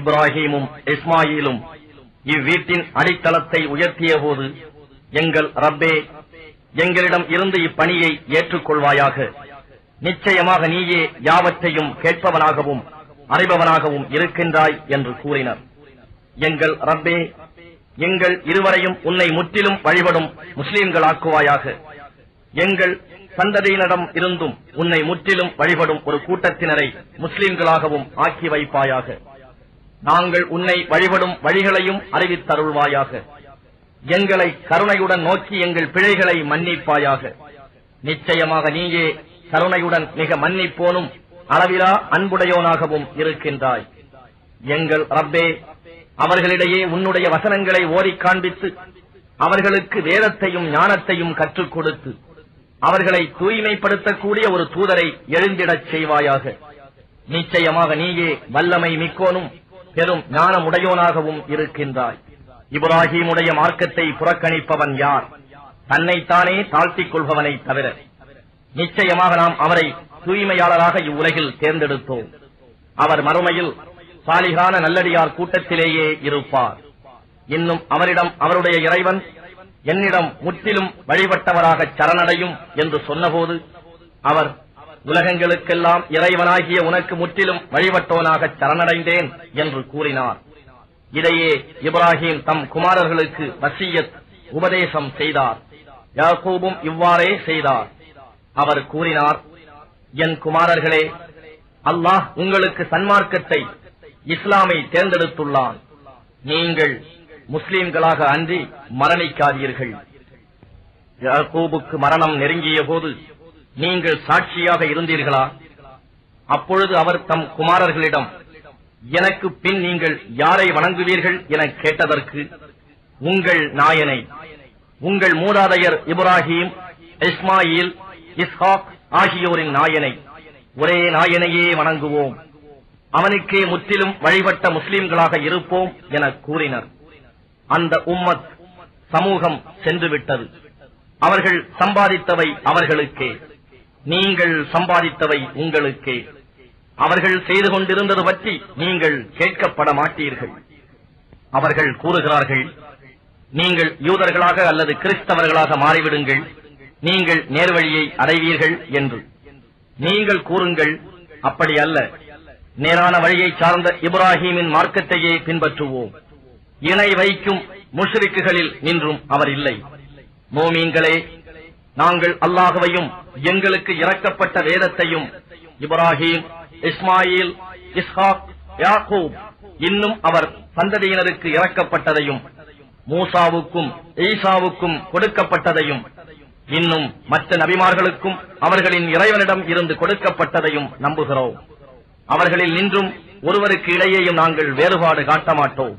இப்ராஹீமும் இஸ்மாயிலும் இவ்வீட்டின் அடித்தளத்தை உயர்த்திய போது, எங்கள் ரப்பே, எங்களிடம் இருந்து இப்பணியை ஏற்றுக்கொள்வாயாக. நிச்சயமாக நீயே யாவற்றையும் கேட்பவனாகவும் அறிபவனாகவும் இருக்கின்றாய் என்று கூறினர். எங்கள் ரப்பே, எங்கள் இருவரையும் உன்னை முற்றிலும் வழிபடும் முஸ்லிம்களாக்குவாயாக. எங்கள் சந்ததியினரிடம் இருந்தும் உன்னை முற்றிலும் வழிபடும் ஒரு கூட்டத்தினரை முஸ்லிம்களாகவும் ஆக்கி வைப்பாயாக. நாங்கள் உன்னை வழிபடும் வழிகளையும் அறிவித்தருள்வாயாக. எங்களை கருணையுடன் நோக்கி எங்கள் பிழைகளை மன்னிப்பாயாக. நிச்சயமாக நீயே கருணையுடன் மிக மன்னிப்போனும் அளவிலா அன்புடையோனாகவும் இருக்கின்றாய். எங்கள் ரப்பே, அவர்களிடையே உன்னுடைய வசனங்களை ஓதிக் காண்பித்து அவர்களுக்கு வேதத்தையும் ஞானத்தையும் கற்றுக் கொடுத்து அவர்களை தூய்மைப்படுத்தக்கூடிய ஒரு தூதரை எழுந்திடச் செய்வாயாக. நிச்சயமாக நீயே வல்லமை மிக்கோனும் பெரும் ஞானமுடையோனாகவும் இருக்கின்றாய். இப்ராஹீமுடைய மார்க்கத்தை புறக்கணிப்பவன் யார்? தன்னைத்தானே தாழ்த்திக் கொள்பவனை தவிர. நிச்சயமாக நாம் அவரை தூய்மையாளராக இவ்வுலகில் தேர்ந்தெடுத்தோம். அவர் மறுமையில் சாலிகான நல்லடியார் கூட்டத்திலேயே இருப்பார். இன்னும் அவரிடம் அவருடைய இறைவன், என்னிடம் முற்றிலும் வழிபட்டவராக சரணடையும் என்று சொன்னபோது அவர், உலகங்களுக்கெல்லாம் இறைவனாகிய உனக்கு முற்றிலும் வழிபட்டவனாக சரணடைந்தேன் என்று கூறினார். இதையே இப்ராஹீம் தம் குமாரர்களுக்கு வசியத் உபதேசம் செய்தார். யாக்கூபும் இவ்வாறே செய்தார். அவர் கூறினார், என் குமாரர்களே, அல்லாஹ் உங்களுக்கு சன்மார்க்கத்தை இஸ்லாமை தேர்ந்தெடுத்துள்ளான். நீங்கள் முஸ்லிம்களாக அன்றி மரணிக்காதீர்கள். யாக்கூபுக்கு மரணம் நெருங்கிய போது நீங்கள் சாட்சியாக இருந்தீர்களா? அப்பொழுது அவர் தம் குமாரர்களிடம், எனக்கு பின் நீங்கள் யாரை வணங்குவீர்கள் என கேட்டதற்கு, உங்கள் நாயனை, உங்கள் மூதாதையர் இப்ராஹீம், இஸ்மாயில், இஸ்ஹாக் ஆகியோரின் நாயனை, ஒரே நாயனையே வணங்குவோம், அவனுக்கே முற்றிலும் வழிபட்ட முஸ்லிம்களாக இருப்போம் என கூறினர். அந்த உம்மத் சமூகம் சென்றுவிட்டது. அவர்கள் சம்பாதித்தவை அவர்களுக்கே, நீங்கள் சம்பாதித்தவை உங்களுக்கே. அவர்கள் செய்து கொண்டிருந்தது பற்றி நீங்கள் கேட்கப்பட மாட்டீர்கள். அவர்கள் கூறுகிறார்கள், நீங்கள் யூதர்களாக அல்லது கிறிஸ்தவர்களாக மாறிவிடுங்கள், நீங்கள் நேர்வழியை அடைவீர்கள் என்று. நீங்கள் கூறுங்கள், அப்படி அல்ல, நேரான வழியை சார்ந்த இப்ராஹீமின் மார்க்கத்தையே பின்பற்றுவோம். இணை வைக்கும் முஷ்ரிக்குகளில் நின்றும் அவர் இல்லை. மோமீன்களே, நாங்கள் அல்லாஹ்வையும் எங்களுக்கு இறக்கப்பட்ட வேதத்தையும் இப்ராஹீம், இஸ்மாயில், இஸ்ஹாக், யாக்கூப் இன்னும் அவர் சந்ததியினருக்கு இறக்கப்பட்டதையும் மூசாவுக்கும் ஈசாவுக்கும் கொடுக்கப்பட்டதையும் இன்னும் மற்ற நபிமார்களுக்கும் அவர்களின் இறைவனிடம் இருந்து கொடுக்கப்பட்டதையும் நம்புகிறோம். அவர்களில் நின்றும் ஒருவருக்கு இடையேயும் நாங்கள் வேறுபாடு காட்ட மாட்டோம்.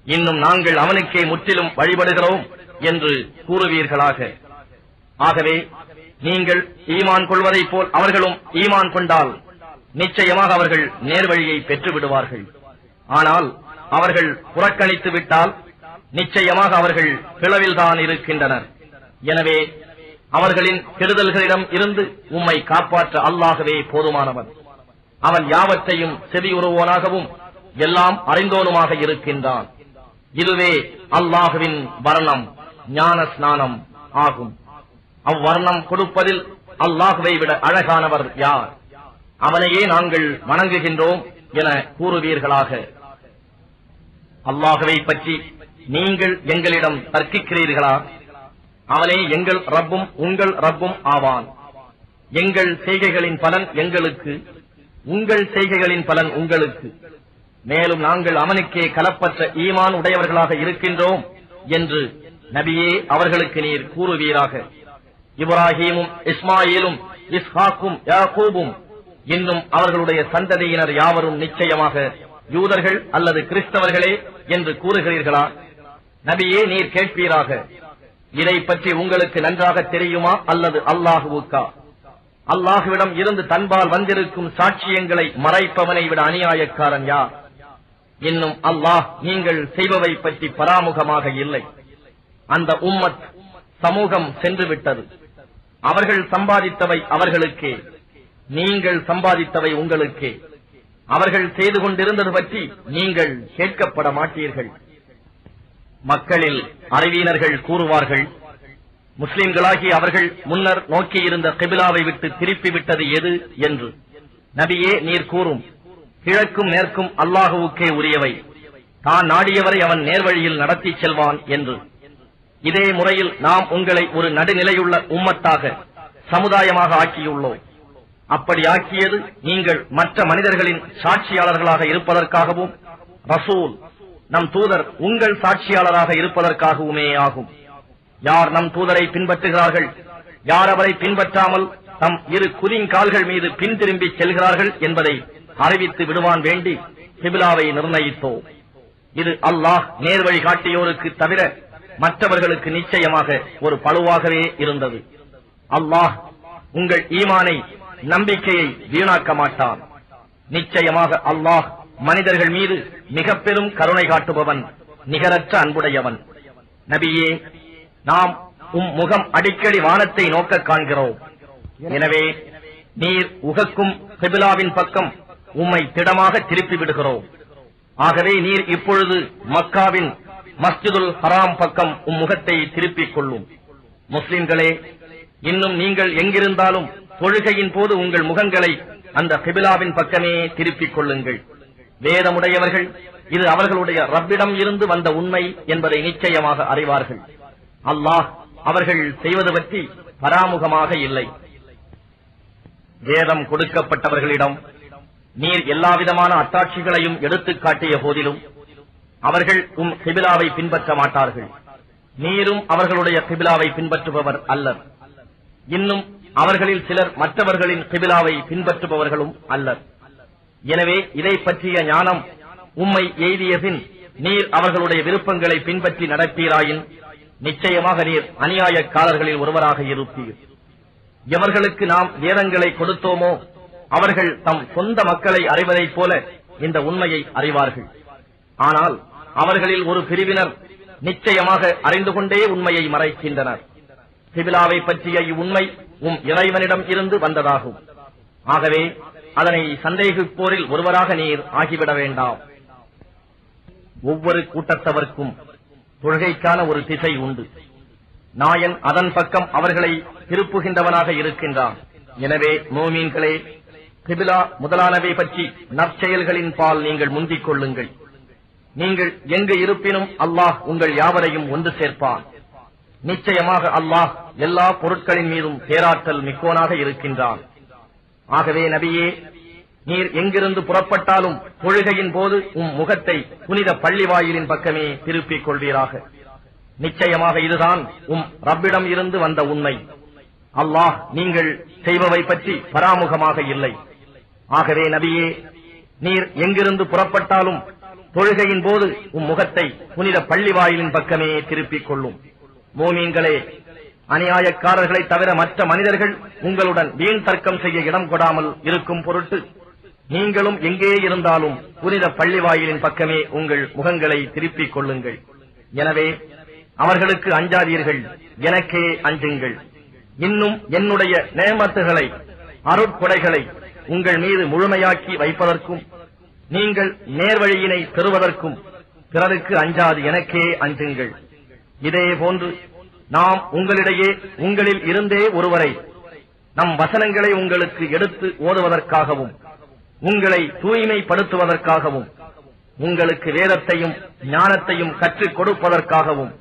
இன்னும் நாங்கள் அவனுக்கே முற்றிலும் வழிபடுகிறோம் என்று கூறுவீர்களாக. ஆகவே நீங்கள் ஈமான் கொள்வதைப் போல் அவர்களும் ஈமான் கொண்டால் நிச்சயமாக அவர்கள் நேர்வழியை பெற்று விடுவார்கள். ஆனால் அவர்கள் புறக்கணித்து விட்டால் நிச்சயமாக அவர்கள் பிளவில்தான் இருக்கின்றனர். எனவே அவர்களின் கெடுதல்களிடம் இருந்து உம்மை காப்பாற்ற அல்லாஹ்வே போதுமானவன். அவன் யாவற்றையும் செவியுறுவோனாகவும் எல்லாம் அறிந்தோனுமாக இருக்கின்றான். இதுவே அல்லாஹுவின் வர்ணம், ஞான ஸ்நானம் ஆகும். அவ்வர்ணம் கொடுப்பதில் அல்லாஹுவை விட அழகானவர் யார்? அவனையே நாங்கள் வணங்குகின்றோம் என கூறுவீர்களாக. அல்லாஹுவை பற்றி நீங்கள் எங்களிடம் தர்க்கிக்கிறீர்களா? அவனே எங்கள் ரப்பும் உங்கள் ரப்பும் ஆவான். எங்கள் செய்கைகளின் பலன் எங்களுக்கு, உங்கள் செய்கைகளின் பலன் உங்களுக்கு. மேலும் நாங்கள் அவனுக்கே கலப்பற்ற ஈமான் உடையவர்களாக இருக்கின்றோம் என்று நபியே அவர்களுக்கு நீர் கூறுவீராக. இப்ராஹீமும் இஸ்மாயிலும் இஸ்ஹாக்கும் யாக்கூபும் இன்னும் அவர்களுடைய சந்ததியினர் யாவரும் நிச்சயமாக யூதர்கள் அல்லது கிறிஸ்தவர்களே என்று கூறுகிறீர்களா? நபியே நீர் கேட்பீராக, இதை பற்றி உங்களுக்கு நன்றாக தெரியுமா அல்லது அல்லாஹுவுக்கா? அல்லாஹுவிடம் இருந்து தன்பால் வந்திருக்கும் சாட்சியங்களை மறைப்பவனை விட அநியாயக்காரன் யார்? இன்னும் அல்லாஹ் நீங்கள் செய்பவை பற்றி பராமுகமாக இல்லை. அந்த உம்மத் சமூகம் சென்று விட்டது. அவர்கள் சம்பாதித்தவை அவர்களுக்கே, நீங்கள் சம்பாதித்தவை உங்களுக்கே. அவர்கள் செய்து கொண்டிருந்தது பற்றி நீங்கள் கேட்கப்பட மாட்டீர்கள். மக்களில் அறிவியினர்கள் கூறுவார்கள், முஸ்லிம்களாகி அவர்கள் முன்னர் நோக்கியிருந்த கிபிலாவை விட்டு திருப்பி விட்டது எது என்று. நபியே, நீர் கூறும், கிழக்கும் மேற்கும் அல்லாஹுவுக்கே உரியவை, தான் நாடியவரை அவன் நேர்வழியில் நடத்தி செல்வான் என்று. இதே முறையில் நாம் உங்களை ஒரு நடுநிலையுள்ள உம்மத்தாக, சமுதாயமாக ஆக்கியுள்ளோம். அப்படி ஆக்கியது நீங்கள் மற்ற மனிதர்களின் சாட்சியாளர்களாக இருப்பதற்காகவும், ரசூல் நம் தூதர் உங்கள் சாட்சியாளராக இருப்பதற்காகவுமே ஆகும். யார் நம் தூதரை பின்பற்றுகிறார்கள், யார் அவரை பின்பற்றாமல் தம் இரு குதிங்கால்கள் மீது பின்திரும்பி செல்கிறார்கள் என்பதை அறிவித்து விடுவான் வேண்டி கிபிலாவை நிர்ணயித்தோம். இது அல்லாஹ் நேர்வழி காட்டியோருக்கு தவிர மற்றவர்களுக்கு நிச்சயமாக ஒரு பழுவாகவே இருந்தது. அல்லாஹ் உங்கள் ஈமானை, நம்பிக்கையை வீணாக்க மாட்டான். நிச்சயமாக அல்லாஹ் மனிதர்கள் மீது மிக பெரும் கருணை காட்டுபவன், நிகரற்ற அன்புடையவன். நபியே, நாம் முகம் அடிக்கடி வானத்தை நோக்க காண்கிறோம். எனவே நீர் உகக்கும் கிபிலாவின் பக்கம் உம்மை திடமாக திருப்பி விடுகிறோம். ஆகவே நீர் இப்பொழுது மக்காவின் மஸ்ஜிதுல் ஹராம் பக்கம் முகத்தை திருப்பிக் கொள்ளும். முஸ்லிம்களே, இன்னும் நீங்கள் எங்கிருந்தாலும் தொழுகையின் போது உங்கள் முகங்களை அந்த கிபிலாவின் பக்கமே திருப்பிக் கொள்ளுங்கள். வேதமுடையவர்கள் இது அவர்களுடைய ரப்பிடம் இருந்து வந்த உண்மை என்பதை நிச்சயமாக அறிவார்கள். அல்லாஹ் அவர்கள் செய்வது பற்றி பராமுகமாக இல்லை. வேதம் கொடுக்கப்பட்டவர்களிடம் நீர் எல்லாவிதமான அத்தாட்சிகளையும் எடுத்துக் காட்டிய போதிலும் அவர்கள் கிபிலாவை பின்பற்ற மாட்டார்கள். நீரும் அவர்களுடைய கிபிலாவை பின்பற்றுபவர் அல்லர். இன்னும் அவர்களில் சிலர் மற்றவர்களின் கிபிலாவை பின்பற்றுபவர்களும் அல்லர். எனவே இதை பற்றிய ஞானம் உம்மை எய்தியபின் நீர் அவர்களுடைய விருப்பங்களை பின்பற்றி நடப்பீராயின் நிச்சயமாக நீர் அநியாயக்காரர்களில் ஒருவராக இருப்பீர். எவர்களுக்கு நாம் வேதங்களை கொடுத்தோமோ அவர்கள் தம் சொந்த மக்களை அறிவதைப் போல இந்த உண்மையை அறிவார்கள். ஆனால் அவர்களில் ஒரு பிரிவினர் நிச்சயமாக அறிந்து கொண்டே உண்மையை மறைக்கின்றனர். கிபிலாவை பற்றிய இவ்வுண்மை இறைவனிடம் இருந்து வந்ததாகும். ஆகவே அதனை சந்தேகிப்போரில் ஒருவராக நீர் ஆகிவிட வேண்டாம். ஒவ்வொரு கூட்டத்தவர்க்கும் தொழுகைக்கான ஒரு திசை உண்டு. நாயன் அதன் பக்கம் அவர்களை திருப்புகின்றவனாக இருக்கின்றான். எனவே மோமீன்களே, கிபிலா முதலானவை பற்றி நற்செயல்களின் பால் நீங்கள் முந்திக் கொள்ளுங்கள். நீங்கள் எங்கு இருப்பினும் அல்லாஹ் உங்கள் யாவரையும் ஒன்று சேர்ப்பான். நிச்சயமாக அல்லாஹ் எல்லா பொருட்களின் மீதும் பேராற்றல் மிக்கோனாக இருக்கின்றான். ஆகவே நபியே, நீர் எங்கிருந்து புறப்பட்டாலும் தொழுகையின் போது முகத்தை புனித பள்ளிவாயிலின் பக்கமே திருப்பிக் கொள்வீராக. நிச்சயமாக இதுதான் ரப்பிடம் இருந்து வந்த உண்மை. அல்லாஹ் நீங்கள் செய்பவை பற்றி பராமுகமாக இல்லை. ஆகவே நபியே, நீர் எங்கிருந்து புறப்பட்டாலும் தொழுகையின் போது முகத்தை புனித பள்ளிவாயிலின் பக்கமே திருப்பிக் கொள்ளும். மோமீன்களே, அநியாயக்காரர்களை தவிர மற்ற மனிதர்கள் உங்களுடன் வீண் தர்க்கம் செய்ய இடம் கொடாமல் இருக்கும் பொருட்டு நீங்களும் எங்கே இருந்தாலும் புனித பள்ளிவாயிலின் பக்கமே உங்கள் முகங்களை திருப்பிக் கொள்ளுங்கள். எனவே அவர்களுக்கு அஞ்சாதீர்கள், எனக்கே அஞ்சுங்கள். இன்னும் என்னுடைய நேமத்துகளை, அருட்கொடைகளை உங்கள் மீது முழுமையாக்கி வைப்பதற்கும் நீங்கள் நேர்வழியினை பெறுவதற்கும் பிறருக்கு அஞ்சாது எனக்கே அஞ்சுங்கள். இதே போன்று நாம் உங்களிடையே உங்களில் இருந்தே ஒருவரை நம் வசனங்களை உங்களுக்கு எடுத்து ஓதுவதற்காகவும் உங்களை தூய்மைப்படுத்துவதற்காகவும் உங்களுக்கு வேதத்தையும் ஞானத்தையும் கற்றுக் கொடுப்பதற்காகவும்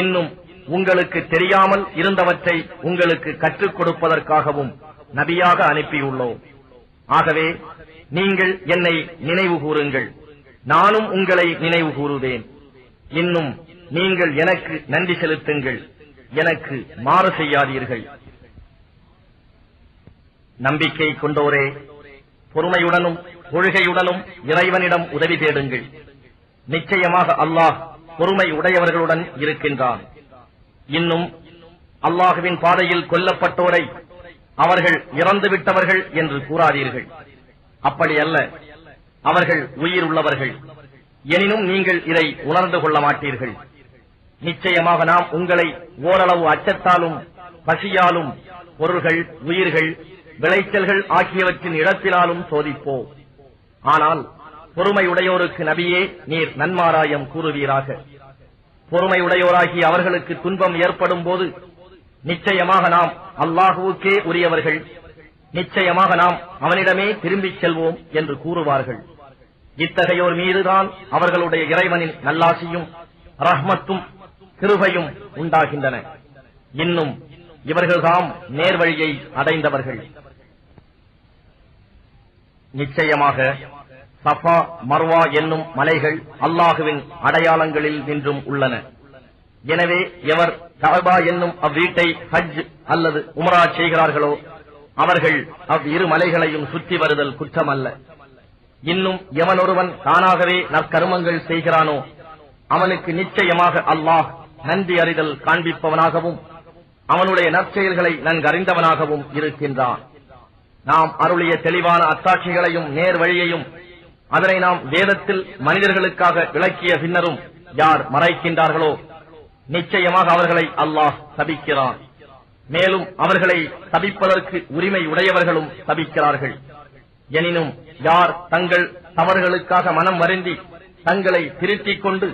இன்னும் உங்களுக்கு தெரியாமல் இருந்தவற்றை உங்களுக்கு கற்றுக் கொடுப்பதற்காகவும் நபியாக அனுப்பியுள்ளோம். ஆகவே நீங்கள் என்னை நினைவு கூறுங்கள், நானும் உங்களை நினைவு கூறுவேன். இன்னும் நீங்கள் எனக்கு நன்றி செலுத்துங்கள், எனக்கு மாறு செய்யாதீர்கள். நம்பிக்கை கொண்டோரே, பொறுமையுடனும் தொழுகையுடனும் இறைவனிடம் உதவி தேடுங்கள். நிச்சயமாக அல்லாஹ் பொறுமை உடையவர்களுடன் இருக்கின்றான். இன்னும் அல்லாஹுவின் பாதையில் கொல்லப்பட்டோரை அவர்கள் இறந்துவிட்டவர்கள் என்று கூறாதீர்கள். அப்படி அல்ல, அவர்கள் உயிர் உள்ளவர்கள். எனினும் நீங்கள் இதை உணர்ந்து கொள்ள மாட்டீர்கள். நிச்சயமாக நாம் உங்களை ஓரளவு அச்சத்தாலும் பசியாலும் பொருள்கள், உயிர்கள், விளைச்சல்கள் ஆகியவற்றின் இடத்திலாலும் சோதிப்போம். ஆனால் பொறுமையுடையோருக்கு நபியே நீர் நன்மாராயம் கூறுவீராக. பொறுமையுடையோராகி அவர்களுக்கு துன்பம் ஏற்படும் போது நிச்சயமாக நாம் அல்லாஹுவுக்கே உரியவர்கள், நிச்சயமாக நாம் அவனிடமே திரும்பிச் செல்வோம் என்று கூறுவார்கள். இத்தகையோர் மீதுதான் அவர்களுடைய இறைவனின் நல்லாசியும் ரஹ்மத்தும் கிருபையும் உண்டாகின்றன. இன்னும் இவர்கள்தாம் நேர்வழியை அடைந்தவர்கள். நிச்சயமாக சஃபா மர்வா என்னும் மலைகள் அல்லாஹுவின் அடையாளங்களில் நின்றும் உள்ளன. எனவே எவர் கஅபா என்னும் அவ்வீட்டை ஹஜ் அல்லது உம்ரா செய்கிறார்களோ அவர்கள் அவ்விரு மலைகளையும் சுற்றி வருதல் குற்றமல்ல. இன்னும் எவனொருவன் தானாகவே நற்கருமங்கள் செய்கிறானோ அவனுக்கு நிச்சயமாக அல்லாஹ் நன்றி அறிதல் காண்பிப்பவனாகவும் அவனுடைய நற்செயல்களை நன்கறிந்தவனாகவும் இருக்கின்றான். நாம் அருளிய தெளிவான அத்தாட்சிகளையும் நேர் வழியையும் அதனை நாம் வேதத்தில் மனிதர்களுக்காக விளக்கிய பின்னரும் யார் மறைக்கின்றார்களோ நிச்சயமாக அவர்களை அல்லாஹ் சபிக்கிறான். மேலும் அவர்களை சபிப்பதற்கு உரிமை உடையவர்களும் சபிக்கிறார்கள். எனினும் யார் தங்கள் தவறுகளுக்காக மனம் வருந்தி தங்களை திருத்திக் கொண்டு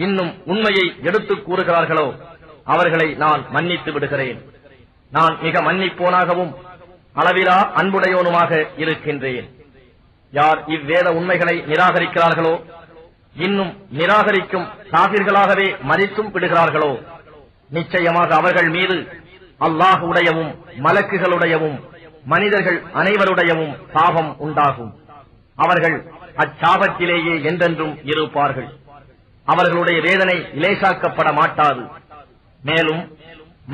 இன்னும் உண்மையை எடுத்துக் கூறுகிறார்களோ அவர்களை நான் மன்னித்து விடுகிறேன். நான் மிக மன்னிப்போனாகவும் அளவிலா அன்புடையோனுமாக இருக்கின்றேன். யார் இவ்வேத உண்மைகளை நிராகரிக்கிறார்களோ இன்னும் நிராகரிக்கும் காபிர்களாகவே மதித்தும் விடுகிறார்களோ நிச்சயமாக அவர்கள் மீது அல்லாஹுடையவும் மலக்குகளுடையவும் மனிதர்கள் அனைவருடையவும் சாபம் உண்டாகும். அவர்கள் அச்சாபத்திலேயே என்றென்றும் இருப்பார்கள். அவர்களுடைய வேதனை இலேசாக்கப்பட மாட்டாது. மேலும்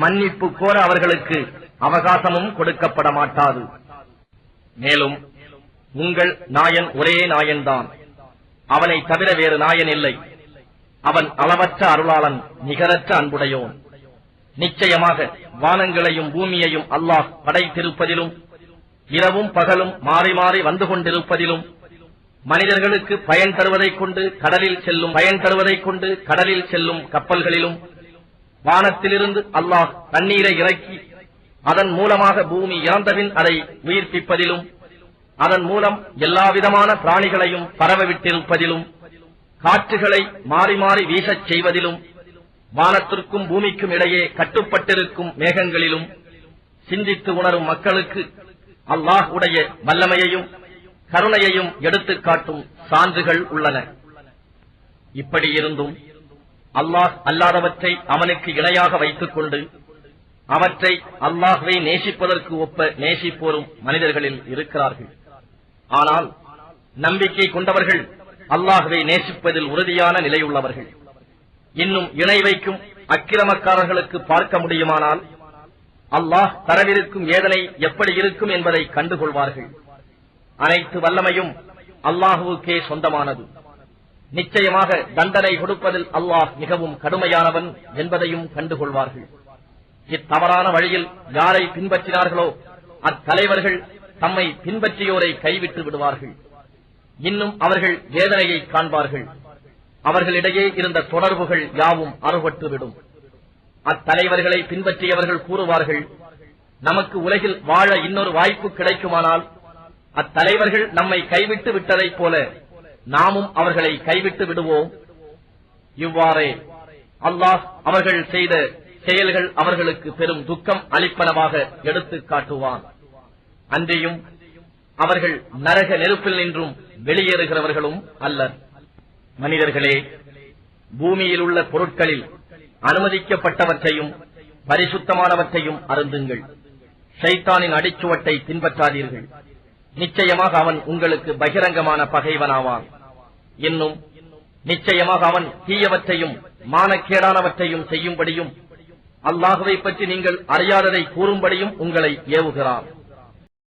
மன்னிப்பு கோர அவர்களுக்கு அவகாசமும் கொடுக்கப்பட மாட்டாது. மேலும் உங்கள் நாயன் ஒரே நாயன்தான், அவனை தவிர வேறு நாயன் இல்லை. அவன் அளவற்ற அருளாளன், நிகரற்ற அன்புடையோன். நிச்சயமாக வானங்களையும் பூமியையும் அல்லாஹ் படைத்திருப்பதிலும் இரவும் பகலும் மாறி மாறி வந்து கொண்டிருப்பதிலும் மனிதர்களுக்கு பயன் தருவதைக் கொண்டு கடலில் செல்லும் கப்பல்களிலும் வானத்திலிருந்து அல்லாஹ் தண்ணீரை இறக்கி அதன் மூலமாக பூமி இறந்தபின் அதை உயிர்ப்பிப்பதிலும் அதன் மூலம் எல்லாவிதமான பிராணிகளையும் பரவவிட்டிருப்பதிலும் காற்றுகளை மாறி மாறி வீசச் செய்வதிலும் வானத்திற்கும் பூமிக்கும் இடையே கட்டுப்பட்டிருக்கும் மேகங்களிலும் சிந்தித்து உணரும் மக்களுக்கு அல்லாஹ் உடைய வல்லமையையும் கருணையையும் எடுத்துக் காட்டும் சான்றுகள் உள்ளன. இப்படி இருந்தும் அல்லாஹ் அல்லாதவற்றை அவனுக்கு இணையாக வைத்துக் கொண்டு அவற்றை அல்லாஹ்வை நேசிப்பதற்கு ஒப்ப நேசிப்போரும் மனிதர்களில் இருக்கிறார்கள். ஆனால் நம்பிக்கை கொண்டவர்கள் அல்லாஹ்வை நேசிப்பதில் உறுதியான நிலையுள்ளவர்கள். இன்னும் இணை வைக்கும் அக்கிரமக்காரர்களுக்கு பார்க்க முடியுமானால் அல்லாஹ் தரவிருக்கும் வேதனை எப்படி இருக்கும் என்பதை கண்டுகொள்வார்கள். அனைத்து வல்லமையும் அல்லாஹுவுக்கே சொந்தமானது. நிச்சயமாக தண்டனை கொடுப்பதில் அல்லாஹ் மிகவும் கடுமையானவன் என்பதையும் கண்டுகொள்வார்கள். இத்தவறான வழியில் யாரை பின்பற்றினார்களோ அத்தலைவர்கள் தம்மை பின்பற்றியோரை கைவிட்டு விடுவார்கள். இன்னும் அவர்கள் வேதனையை காண்பார்கள். அவர்களிடையே இருந்த தொடர்புகள் யாவும் அறுபட்டுவிடும். அத்தலைவர்களை பின்பற்றியவர்கள் கூறுவார்கள், நமக்கு உலகில் வாழ இன்னொரு வாய்ப்பு கிடைக்குமானால் அத்தலைவர்கள் நம்மை கைவிட்டு விட்டதைப் போல நாமும் அவர்களை கைவிட்டு விடுவோம். இவ்வாறே அல்லாஹ் அவர்கள் செய்த செயல்கள் அவர்களுக்கு பெரும் துக்கம் அளிப்பனவாக எடுத்துக் காட்டுவான். அன்றியும் அவர்கள் நரக நெருப்பில் நின்றும் வெளியேறுகிறவர்களும் அல்லர். மனிதர்களே, பூமியில் உள்ள பொருட்களில் அனுமதிக்கப்பட்டவற்றையும் பரிசுத்தமானவற்றையும் அருந்துங்கள். ஷைத்தானின் அடிச்சுவட்டை பின்பற்றாதீர்கள். நிச்சயமாக அவன் உங்களுக்கு பகிரங்கமான பகைவனாவான். இன்னும் நிச்சயமாக அவன் தீயவற்றையும் மானக்கேடானவற்றையும் செய்யும்படியும் அல்லாஹுவை பற்றி நீங்கள் அறியாததை கூறும்படியும் உங்களை ஏவுகிறான்.